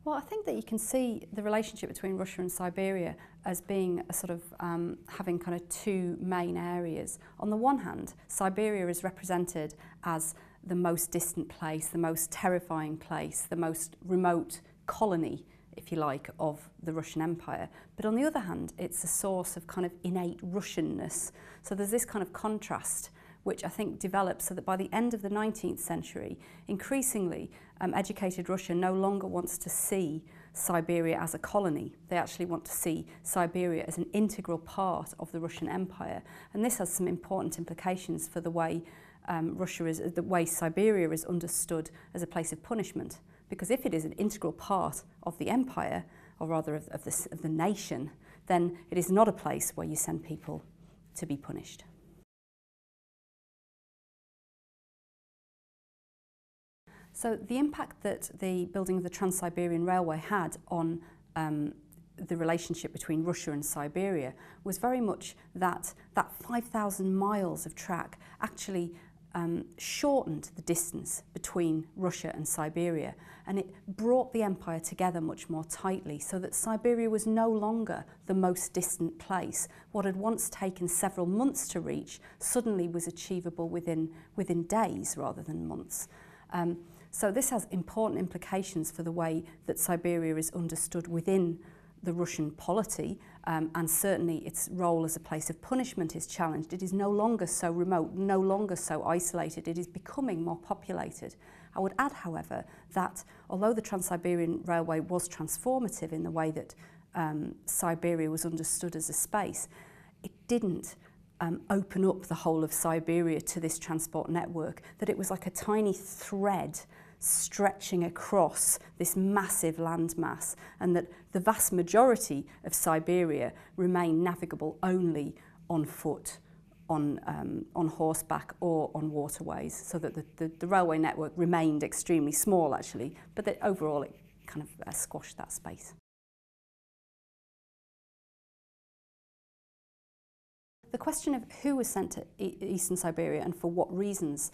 Well, I think that you can see the relationship between Russia and Siberia as being a sort of having kind of two main areas. On the one hand, Siberia is represented as the most distant place, the most terrifying place, the most remote colony, if you like, of the Russian Empire. But on the other hand, it's a source of kind of innate Russianness. So there's this kind of contrast which I think developed so that by the end of the 19th century, increasingly educated Russia no longer wants to see Siberia as a colony. They actually want to see Siberia as an integral part of the Russian Empire. And this has some important implications for the way the way Siberia is understood as a place of punishment. Because if it is an integral part of the empire, or rather of the nation, then it is not a place where you send people to be punished. So the impact that the building of the Trans-Siberian Railway had on the relationship between Russia and Siberia was very much that 5,000 miles of track actually shortened the distance between Russia and Siberia, and it brought the empire together much more tightly so that Siberia was no longer the most distant place. What had once taken several months to reach suddenly was achievable within days rather than months. So this has important implications for the way that Siberia is understood within the Russian polity, and certainly its role as a place of punishment is challenged. It is no longer so remote, no longer so isolated. It is becoming more populated. I would add, however, that although the Trans-Siberian Railway was transformative in the way that Siberia was understood as a space, it didn't open up the whole of Siberia to this transport network, that it was like a tiny thread stretching across this massive landmass, and that the vast majority of Siberia remained navigable only on foot, on horseback or on waterways, so that the railway network remained extremely small actually, but that overall it kind of squashed that space. The question of who was sent to Eastern Siberia and for what reasons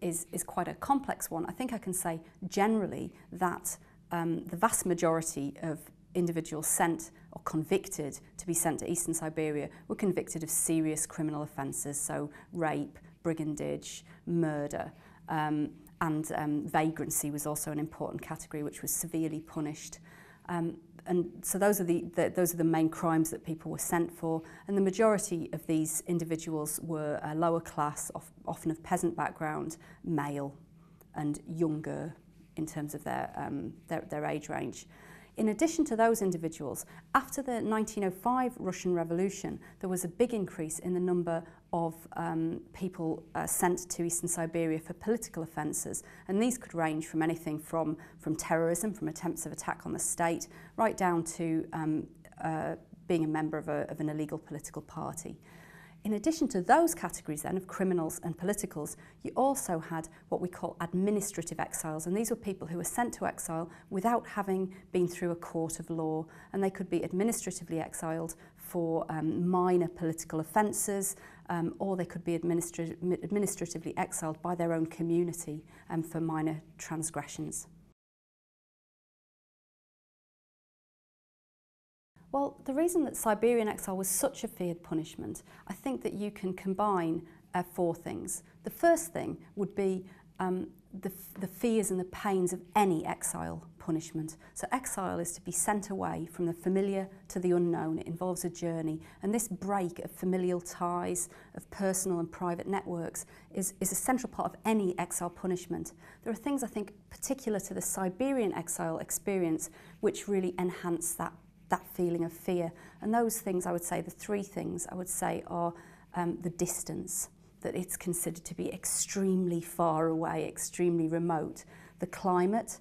is quite a complex one. I think I can say generally that the vast majority of individuals sent or convicted to be sent to Eastern Siberia were convicted of serious criminal offences, so rape, brigandage, murder, and vagrancy was also an important category which was severely punished. And so those are the main crimes that people were sent for, and the majority of these individuals were lower class, often of peasant background, male, and younger in terms of their age range. In addition to those individuals, after the 1905 Russian Revolution, there was a big increase in the number of people sent to Eastern Siberia for political offences, and these could range from anything from terrorism, from attempts of attack on the state, right down to being a member of an illegal political party. In addition to those categories then of criminals and politicals, you also had what we call administrative exiles, and these were people who were sent to exile without having been through a court of law, and they could be administratively exiled for minor political offences, or they could be administratively exiled by their own community for minor transgressions. Well, the reason that Siberian exile was such a feared punishment, I think that you can combine four things. The first thing would be the fears and the pains of any exile punishment. So exile is to be sent away from the familiar to the unknown. It involves a journey, and this break of familial ties, of personal and private networks is a central part of any exile punishment. There are things, I think, particular to the Siberian exile experience which really enhance that feeling of fear. And those things, I would say, the three things I would say are the distance, that it's considered to be extremely far away, extremely remote. The climate,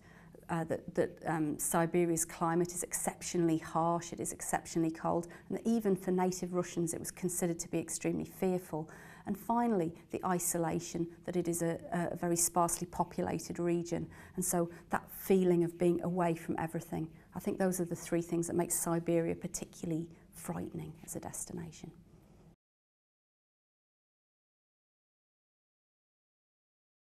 that Siberia's climate is exceptionally harsh, it is exceptionally cold, and that even for native Russians it was considered to be extremely fearful. And finally, the isolation, that it is a very sparsely populated region, and so that feeling of being away from everything. I think those are the three things that make Siberia particularly frightening as a destination.